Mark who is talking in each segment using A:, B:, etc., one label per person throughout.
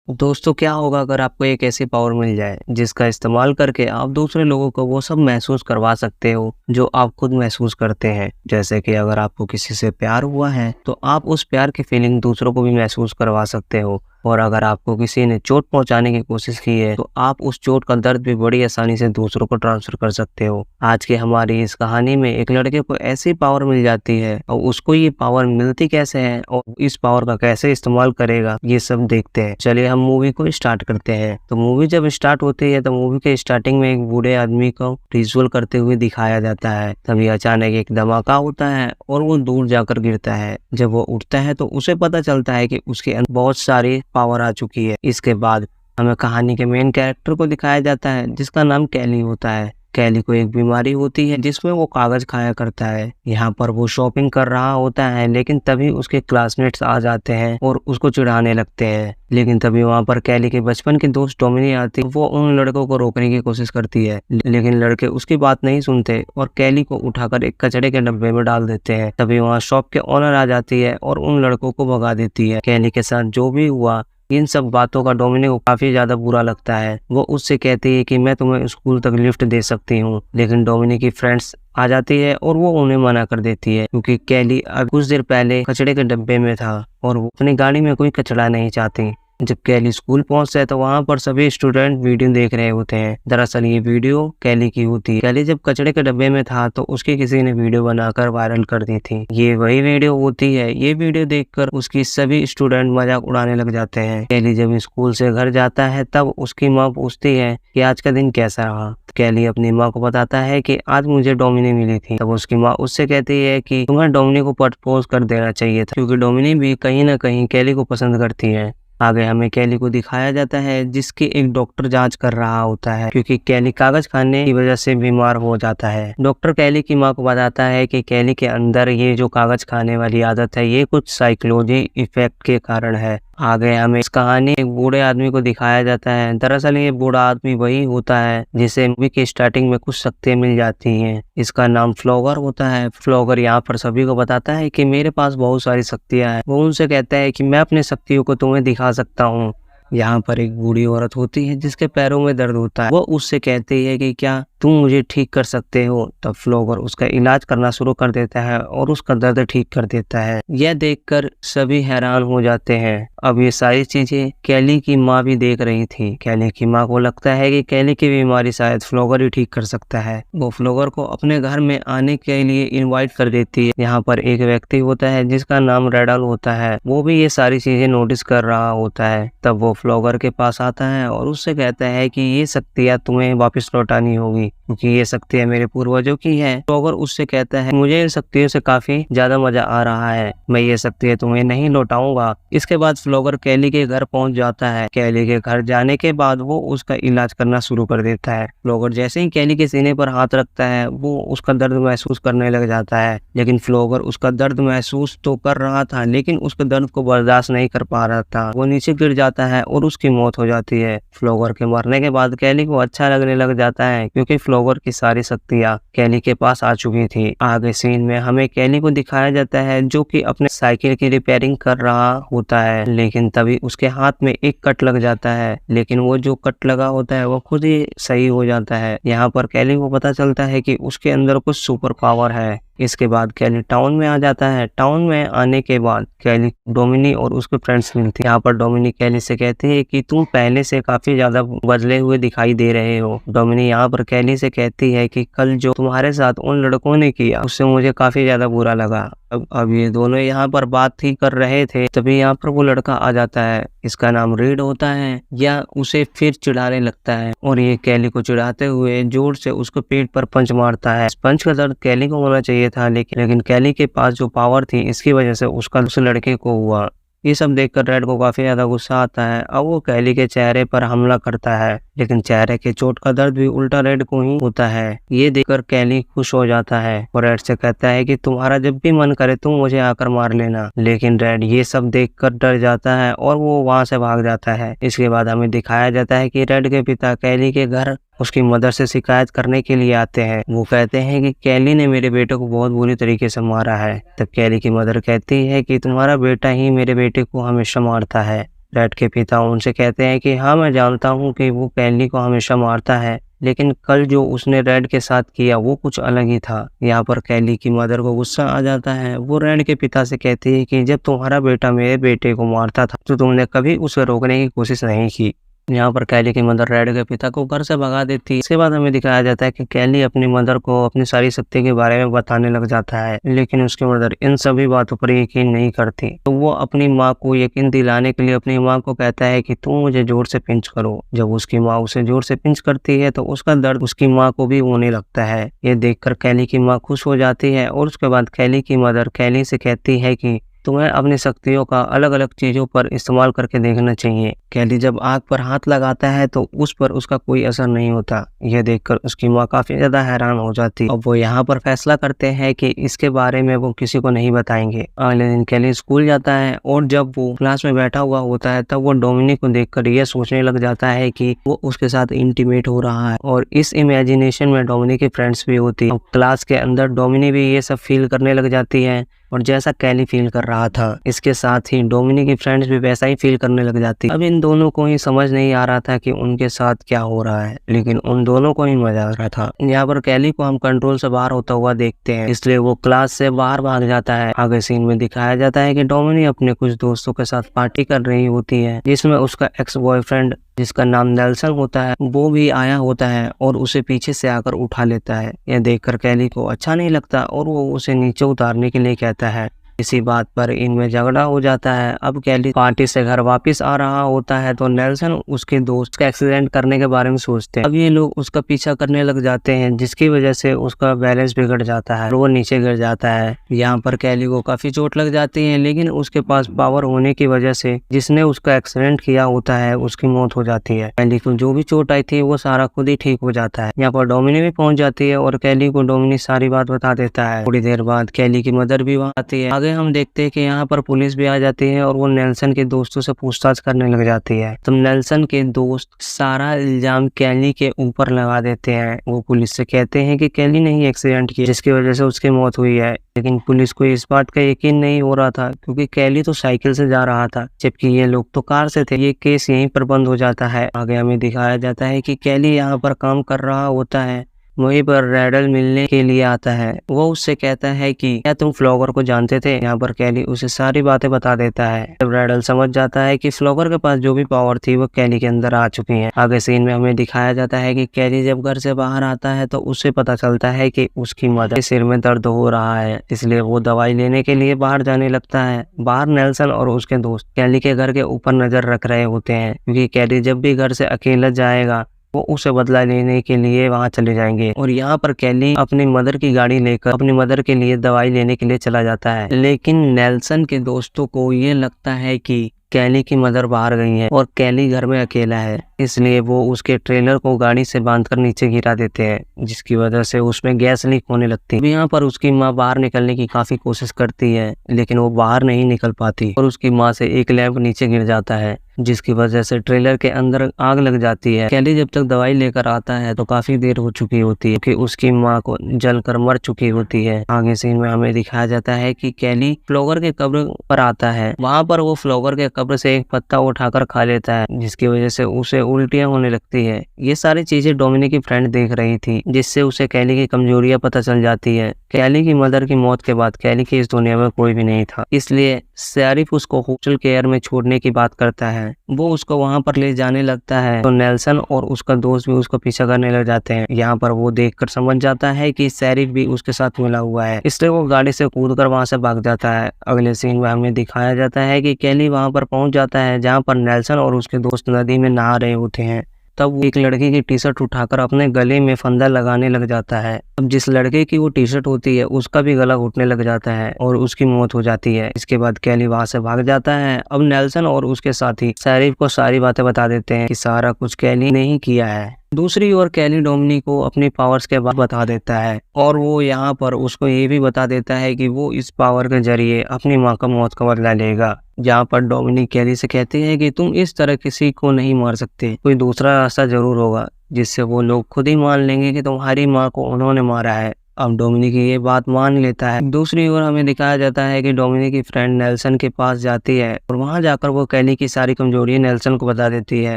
A: दोस्तों, क्या होगा अगर आपको एक ऐसी पावर मिल जाए जिसका इस्तेमाल करके आप दूसरे लोगों को वो सब महसूस करवा सकते हो जो आप खुद महसूस करते हैं। जैसे कि अगर आपको किसी से प्यार हुआ है तो आप उस प्यार की फीलिंग दूसरों को भी महसूस करवा सकते हो, और अगर आपको किसी ने चोट पहुंचाने की कोशिश की है तो आप उस चोट का दर्द भी बड़ी आसानी से दूसरों को ट्रांसफर कर सकते हो। आज की हमारी इस कहानी में एक लड़के को ऐसी पावर मिल जाती है, और उसको ये पावर मिलती कैसे है और इस पावर का कैसे इस्तेमाल करेगा, ये सब देखते हैं। चलिए हम मूवी को स्टार्ट करते हैं। तो मूवी जब स्टार्ट होती है तो मूवी के स्टार्टिंग में एक बूढ़े आदमी को रिचुअल करते हुए दिखाया जाता है। तभी अचानक एक धमाका होता है और वो दूर जाकर गिरता है। जब वो उठता है तो उसे पता चलता है कि उसके अंदर बहुत सारी पावर आ चुकी है। इसके बाद हमें कहानी के मेन कैरेक्टर को दिखाया जाता है जिसका नाम कैली होता है। कैली को एक बीमारी होती है जिसमें वो कागज खाया करता है। यहाँ पर वो शॉपिंग कर रहा होता है, लेकिन तभी उसके क्लासमेट्स आ जाते हैं और उसको चिढ़ाने लगते हैं। लेकिन तभी वहाँ पर कैली के बचपन की दोस्त डोमिनी आती है। वो उन लड़कों को रोकने की कोशिश करती है, लेकिन लड़के उसकी बात नहीं सुनते और कैली को उठाकर एक कचड़े के डब्बे में डाल देते हैं। तभी वहाँ शॉप के ओनर आ जाती है और उन लड़कों को भगा देती है। कैली के साथ जो भी हुआ, इन सब बातों का डोमिनी को काफी ज्यादा बुरा लगता है। वो उससे कहती है कि मैं तुम्हें स्कूल तक लिफ्ट दे सकती हूँ, लेकिन डोमिनी की फ्रेंड्स आ जाती है और वो उन्हें मना कर देती है, क्योंकि कैली अब कुछ देर पहले कचड़े के डब्बे में था और वो अपनी गाड़ी में कोई कचड़ा नहीं चाहती। जब कैली स्कूल पहुंचता है तो वहां पर सभी स्टूडेंट वीडियो देख रहे होते हैं। दरअसल ये वीडियो कैली की होती है। कैली जब कचड़े के डब्बे में था तो उसकी किसी ने वीडियो बनाकर वायरल कर दी थी। ये वही वीडियो होती है। ये वीडियो देखकर उसकी सभी स्टूडेंट मजाक उड़ाने लग जाते हैं। कैली जब स्कूल से घर जाता है तब उसकी माँ पूछती है कि आज का दिन कैसा रहा। कैली अपनी माँ को बताता है कि आज मुझे डोमिनी मिली थी। तब उसकी माँ उससे कहती है कि तुम्हें डोमिनी को प्रपोज कर देना चाहिए था, क्योंकि डोमिनी भी कहीं ना कहीं कैली को पसंद करती है। आगे हमें कैली को दिखाया जाता है जिसकी एक डॉक्टर जांच कर रहा होता है, क्योंकि कैली कागज खाने की वजह से बीमार हो जाता है। डॉक्टर कैली की मां को बताता है कि कैली के अंदर ये जो कागज खाने वाली आदत है ये कुछ साइकोलॉजी इफेक्ट के कारण है। आगे हमें इस कहानी एक बूढ़े आदमी को दिखाया जाता है। दरअसल ये बूढ़ा आदमी वही होता है जिसे मूवी की स्टार्टिंग में कुछ शक्तियां मिल जाती हैं। इसका नाम फ्लॉगर होता है। फ्लॉगर यहाँ पर सभी को बताता है कि मेरे पास बहुत सारी शक्तियां हैं। वो उनसे कहता है कि मैं अपनी शक्तियों को तुम्हें दिखा सकता हूँ। यहाँ पर एक बूढ़ी औरत होती है जिसके पैरों में दर्द होता है। वो उससे कहती है कि क्या तुम मुझे ठीक कर सकते हो। तब फ्लॉगर उसका इलाज करना शुरू कर देता है और उसका दर्द ठीक कर देता है। यह देखकर सभी हैरान हो जाते हैं। अब ये सारी चीजें कैली की माँ भी देख रही थी। कैली की माँ को लगता है कि कैली की बीमारी शायद फ्लॉगर ही ठीक कर सकता है। वो फ्लॉगर को अपने घर में आने के लिए इनवाइट कर देती है। यहाँ पर एक व्यक्ति होता है जिसका नाम रेडल होता है। वो भी ये सारी चीजें नोटिस कर रहा होता है। तब वो फ्लॉगर के पास आता है और उससे कहता है कि ये शक्तियाँ तुम्हें वापस लौटानी होगी, क्योंकि ये शक्तियाँ मेरे पूर्वजों की हैं। फ्लॉगर उससे कहता है मुझे इन शक्तियों से काफी ज्यादा मजा आ रहा है, मैं ये शक्तियाँ तुम्हें नहीं लौटाऊंगा। इसके बाद फ्लॉगर कैली के घर पहुंच जाता है। कैली के घर जाने के बाद वो उसका इलाज करना शुरू कर देता है। फ्लॉगर जैसे ही कैली के सीने पर हाथ रखता है वो उसका दर्द महसूस करने लग जाता है, लेकिन फ्लॉगर उसका दर्द महसूस तो कर रहा था लेकिन उसके दर्द को बर्दाश्त नहीं कर पा रहा था। वो नीचे गिर जाता है और उसकी मौत हो जाती है। फ्लॉगर के मरने के बाद कैली को अच्छा लगने लग जाता है, क्योंकि फ्लॉगर की सारी शक्तियाँ कैली के पास आ चुकी थी। आगे सीन में हमें कैली को दिखाया जाता है जो कि अपने साइकिल की रिपेयरिंग कर रहा होता है, लेकिन तभी उसके हाथ में एक कट लग जाता है। लेकिन वो जो कट लगा होता है वो खुद ही सही हो जाता है। यहाँ पर कैली को पता चलता है कि उसके अंदर कुछ सुपर पावर है। इसके बाद कैली टाउन में आ जाता है। टाउन में आने के बाद कैली डोमिनी और उसके फ्रेंड्स मिलते हैं। यहाँ पर डोमिनी कैली से कहती है कि तुम पहले से काफी ज्यादा बदले हुए दिखाई दे रहे हो। डोमिनी यहाँ पर कैली से कहती है कि कल जो तुम्हारे साथ उन लड़कों ने किया उससे मुझे काफी ज्यादा बुरा लगा। अब ये दोनों यहाँ पर बात ही कर रहे थे, तभी यहाँ पर वो लड़का आ जाता है। इसका नाम रीड होता है। या उसे फिर चिढ़ाने लगता है और ये कैली को चिढ़ाते हुए जोर से उसको पेट पर पंच मारता है। इस पंच का दर्द कैली को होना चाहिए था, लेकिन कैली के पास जो पावर थी इसकी वजह से उसका उस लड़के को हुआ। ये सब देखकर रेड को काफी ज्यादा गुस्सा आता है। अब वो कैली के चेहरे पर हमला करता है, लेकिन चेहरे के चोट का दर्द भी उल्टा रेड को ही होता है। ये देखकर कैली खुश हो जाता है और रेड से कहता है कि तुम्हारा जब भी मन करे तुम मुझे आकर मार लेना। लेकिन रेड ये सब देखकर डर जाता है और वो वहां से भाग जाता है। इसके बाद हमें दिखाया जाता है कि रेड के पिता कैली के घर उसकी मदर से शिकायत करने के लिए आते हैं। वो कहते हैं कि कैली ने मेरे बेटे को बहुत बुरी तरीके से मारा है। तब कैली की मदर कहती है कि तुम्हारा बेटा ही मेरे बेटे को हमेशा मारता है। रेड के पिता उनसे कहते हैं कि हाँ, मैं जानता हूँ कि वो कैली को हमेशा मारता है, लेकिन कल जो उसने रेड के साथ किया वो कुछ अलग ही था। यहाँ पर कैली की मदर को गुस्सा आ जाता है। वो रेड के पिता से कहती है कि जब तुम्हारा बेटा मेरे बेटे को मारता था तो तुमने कभी उसे रोकने की कोशिश नहीं की। यहाँ पर कैली की मदर रेड के पिता को घर से भगा देती है। इसके बाद हमें दिखाया जाता है कि कैली अपनी मदर को अपनी सारी शक्ति के बारे में बताने लग जाता है, लेकिन उसकी मदर इन सभी बातों पर यकीन नहीं करती। तो वो अपनी माँ को यकीन दिलाने के लिए अपनी माँ को कहता है कि तुम मुझे जोर से पिंच करो। जब उसकी माँ उसे जोर से पिंच करती है तो उसका दर्द उसकी माँ को भी होने लगता है। ये देखकर कैली की माँ खुश हो जाती है और उसके बाद कैली की मदर कैली से कहती है कि तुम्हें अपनी शक्तियों का अलग अलग चीजों पर इस्तेमाल करके देखना चाहिए। कैली जब आग पर हाथ लगाता है तो उस पर उसका कोई असर नहीं होता। यह देखकर उसकी माँ काफी ज्यादा हैरान हो जाती। अब वो यहाँ पर फैसला करते हैं कि इसके बारे में वो किसी को नहीं बताएंगे। अगले दिन कैली स्कूल जाता है और जब वो क्लास में बैठा हुआ होता है तब वो डोमिनिक को देखकर यह सोचने लग जाता है कि वो उसके साथ इंटीमेट हो रहा है और इस इमेजिनेशन में डोमिनिक की फ्रेंड्स भी होती है। क्लास के अंदर डोमिनिक भी ये सब फील करने लग जाती है और जैसा कैली फील कर रहा था इसके साथ ही डोमिनिक की फ्रेंड्स भी वैसा ही फील करने लग जाती। अब इन दोनों को ही समझ नहीं आ रहा था कि उनके साथ क्या हो रहा है, लेकिन उन दोनों को ही मजा आ रहा था। यहाँ पर कैली को हम कंट्रोल से बाहर होता हुआ देखते हैं, इसलिए वो क्लास से बाहर भाग जाता है। आगे सीन में दिखाया जाता है कि डोमिनिक अपने कुछ दोस्तों के साथ पार्टी कर रही होती है, जिसमें उसका एक्स बॉयफ्रेंड जिसका नाम नेल्सन होता है वो भी आया होता है और उसे पीछे से आकर उठा लेता है। यह देखकर कैली को अच्छा नहीं लगता और वो उसे नीचे उतारने के लिए कहता है। इसी बात पर इनमें झगड़ा हो जाता है। अब कैली पार्टी से घर वापस आ रहा होता है तो नेल्सन उसके दोस्त का एक्सीडेंट करने के बारे में सोचते हैं। अब ये लोग उसका पीछा करने लग जाते हैं, जिसकी वजह से उसका बैलेंस बिगड़ जाता है और वो नीचे गिर जाता है। यहाँ पर कैली को काफी चोट लग जाती है, लेकिन उसके पास पावर होने की वजह से जिसने उसका एक्सीडेंट किया होता है उसकी मौत हो जाती है। कैली को जो भी चोट आई थी वो सारा खुद ही ठीक हो जाता है। यहाँ पर डोमिनिक भी पहुंच जाती है और कैली को डोमिनिक सारी बात बता देता है। थोड़ी देर बाद कैली की मदर भी वहाँ आती है। हम देखते हैं कि यहाँ पर पुलिस भी आ जाती है और वो नेल्सन के दोस्तों से पूछताछ करने लग जाती है। तो नेल्सन के दोस्त सारा इल्जाम कैली के ऊपर लगा देते हैं। वो पुलिस से कहते हैं कि कैली ने ही एक्सीडेंट किया जिसकी वजह से उसकी मौत हुई है, लेकिन पुलिस को इस बात का यकीन नहीं हो रहा था क्योंकि कैली तो साइकिल से जा रहा था जबकि ये लोग तो कार से थे। ये केस यहीं पर बंद हो जाता है। आगे हमें दिखाया जाता है कि कैली यहाँ पर काम कर रहा होता है, वहीं पर रैडल मिलने के लिए आता है। वो उससे कहता है कि क्या तुम फ्लॉगर को जानते थे। यहाँ पर कैली उसे सारी बातें बता देता है। जब रैडल समझ जाता है कि फ्लॉगर के पास जो भी पावर थी वो कैली के अंदर आ चुकी है। आगे सीन में हमें दिखाया जाता है कि कैली जब घर से बाहर आता है तो उसे पता चलता है कि उसकी मदर के सिर में दर्द हो रहा है, इसलिए वो दवाई लेने के लिए बाहर जाने लगता है। बाहर नेल्सन और उसके दोस्त कैली के घर के ऊपर नजर रख रहे होते हैं क्योंकि कैली जब भी घर से अकेला जाएगा वो उसे बदला लेने के लिए वहां चले जाएंगे। और यहाँ पर कैली अपनी मदर की गाड़ी लेकर अपनी मदर के लिए दवाई लेने के लिए चला जाता है, लेकिन नेल्सन के दोस्तों को ये लगता है कि कैली की मदर बाहर गई है और कैली घर में अकेला है, इसलिए वो उसके ट्रेलर को गाड़ी से बांधकर नीचे गिरा देते हैं, जिसकी वजह से उसमें गैस लीक होने लगती है। यहाँ पर उसकी माँ बाहर निकलने की काफी कोशिश करती है, लेकिन वो बाहर नहीं निकल पाती और उसकी माँ से एक लैंप नीचे गिर जाता है, जिसकी वजह से ट्रेलर के अंदर आग लग जाती है। कैली जब तक दवाई लेकर आता है तो काफी देर हो चुकी होती है क्योंकि उसकी माँ को जलकर मर चुकी होती है। आगे सीन में हमें दिखाया जाता है कि कैली फ्लॉगर के कब्र पर आता है। वहाँ पर वो फ्लॉगर के कब्र से एक पत्ता उठाकर खा लेता है, जिसकी वजह से उसे उल्टियां होने लगती है। ये सारी चीजें डोमिनिक की फ्रेंड देख रही थी, जिससे उसे कैली की कमजोरियां पता चल जाती है। कैली की मदर की मौत के बाद कैली की इस दुनिया में कोई भी नहीं था, इसलिए शेरिफ उसको हॉस्टल केयर में छोड़ने की बात करता है। वो उसको वहां पर ले जाने लगता है तो नेल्सन और उसका दोस्त भी उसको पीछा करने लग जाते हैं। यहाँ पर वो देखकर समझ जाता है कि शेरिफ भी उसके साथ मिला हुआ है, इसलिए वो गाड़ी से कूदकर वहां से भाग जाता है। अगले सीन में हमें दिखाया जाता है कि कैली वहां पर पहुंच जाता है जहाँ पर नेल्सन और उसके दोस्त नदी में नहा रहे होते हैं। तब वो एक लड़की की टी शर्ट उठाकर अपने गले में फंदा लगाने लग जाता है। अब जिस लड़के की वो टी शर्ट होती है उसका भी गला घुटने लग जाता है और उसकी मौत हो जाती है। इसके बाद कैली वहां से भाग जाता है। अब नेल्सन और उसके साथी शेरिफ को सारी बातें बता देते हैं कि सारा कुछ कैली ने ही किया है। दूसरी ओर कैली डोमिनिक को अपनी पावर्स के बाद बता देता है और वो यहाँ पर उसको ये भी बता देता है कि वो इस पावर के जरिए अपनी माँ का मौत का बदला लेगा। जहाँ पर डोमिनिक कैली से कहते हैं कि तुम इस तरह किसी को नहीं मार सकते, कोई दूसरा रास्ता जरूर होगा जिससे वो लोग खुद ही मान लेंगे कि तुम्हारी माँ को उन्होंने मारा है। अब डोमिनिक ये बात मान लेता है। दूसरी ओर हमें दिखाया जाता है कि डोमिनिक की फ्रेंड नेल्सन के पास जाती है और वहां जाकर वो कैली की सारी कमजोरी नेल्सन को बता देती है।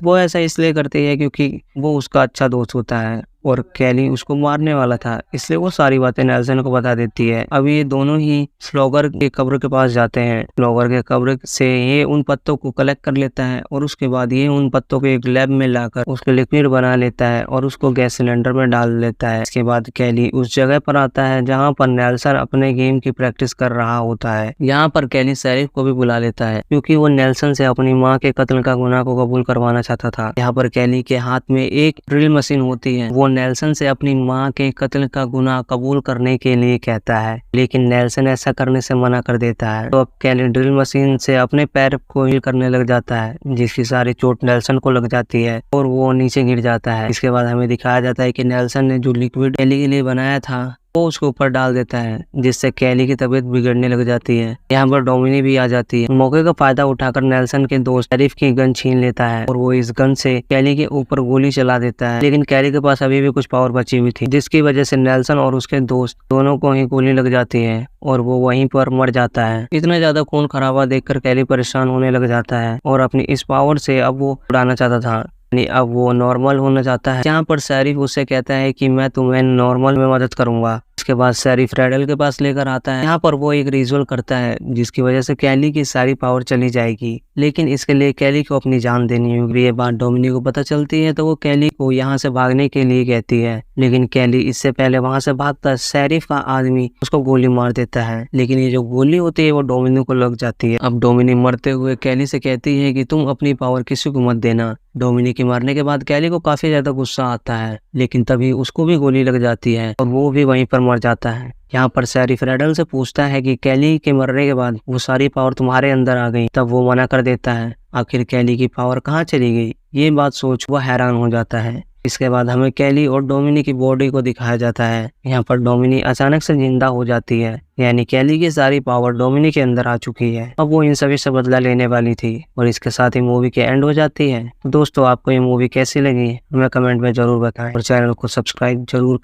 A: वो ऐसा इसलिए करती है क्योंकि वो उसका अच्छा दोस्त होता है और कैली उसको मारने वाला था, इसलिए वो सारी बातें नेल्सन को बता देती है। अब ये दोनों ही स्लॉगर के कब्र के पास जाते हैं। स्लॉगर के कब्र से ये उन पत्तों को कलेक्ट कर लेता है और उसके बाद ये उन पत्तों को एक लैब में लाकर उसके लिक्विड बना लेता है और उसको गैस सिलेंडर में डाल लेता है। इसके बाद कैली उस जगह पर आता है जहाँ पर नेल्सन अपने गेम की प्रैक्टिस कर रहा होता है। यहाँ पर कैली शेरिफ को भी बुला लेता है क्योंकि वो नेल्सन से अपनी माँ के कत्ल का गुनाह को कबूल करवाना चाहता था। यहाँ पर कैली के हाथ में एक ड्रिल मशीन होती है। वो नेल्सन से अपनी माँ के कत्ल का गुनाह कबूल करने के लिए कहता है, लेकिन नेल्सन ऐसा करने से मना कर देता है। तो अब कैली ड्रिल मशीन से अपने पैर को हील करने लग जाता है, जिसकी सारी चोट नेल्सन को लग जाती है और वो नीचे गिर जाता है। इसके बाद हमें दिखाया जाता है कि नेल्सन ने जो लिक्विड कैली के लिए बनाया था वो उसके ऊपर डाल देता है, जिससे कैली की तबीयत बिगड़ने लग जाती है। यहाँ पर डोमिनी भी आ जाती है। मौके का फायदा उठाकर नेल्सन के दोस्त शेरिफ की गन छीन लेता है और वो इस गन से कैली के ऊपर गोली चला देता है, लेकिन कैली के पास अभी भी कुछ पावर बची हुई थी, जिसकी वजह से नेल्सन और उसके दोस्त दोनों को ही गोली लग जाती है और वो वहीं पर मर जाता है। इतना ज्यादा खून खराबा देखकर कैली परेशान होने लग जाता है और अपनी इस पावर से अब वो उड़ाना चाहता था, अब वो नॉर्मल होना चाहता है। यहाँ पर शेरिफ उससे कहता है कि मैं तुम्हें नॉर्मल में मदद करूंगा। इसके बाद शेरिफ रैडल के पास लेकर आता है। यहाँ पर वो एक रिचुअल करता है जिसकी वजह से कैली की सारी पावर चली जाएगी, लेकिन इसके लिए कैली को अपनी जान देनी होगी। ये बात डोमिनिक को पता चलती है तो वो कैली को यहाँ से भागने के लिए कहती है, लेकिन कैली इससे पहले वहां से भागकर शेरिफ का आदमी उसको गोली मार देता है, लेकिन ये जो गोली होती है वो डोमिनिक को लग जाती है। अब डोमिनिक मरते हुए कैली से कहती है कि तुम अपनी पावर किसी को मत देना। डोमिनिक के मारने के बाद कैली को काफी ज्यादा गुस्सा आता है, लेकिन तभी उसको भी गोली लग जाती है और वो भी वहीं पर मर जाता है। यहाँ पर शेरिफ रैडल से पूछता है कि कैली के मरने के बाद वो सारी पावर तुम्हारे अंदर आ गई, तब वो मना कर देता है। आखिर कैली की पावर कहाँ चली गई, ये बात सोच वो हैरान हो जाता है। इसके बाद हमें कैली और डोमिनी की बॉडी को दिखाया जाता है। यहाँ पर डोमिनी अचानक से जिंदा हो जाती है, यानी कैली की सारी पावर डोमिनी के अंदर आ चुकी है। अब वो इन सभी से बदला लेने वाली थी और इसके साथ ही मूवी के एंड हो जाती है। तो दोस्तों, आपको ये मूवी कैसी लगी हमें कमेंट में जरूर बताएं और चैनल को सब्सक्राइब जरूर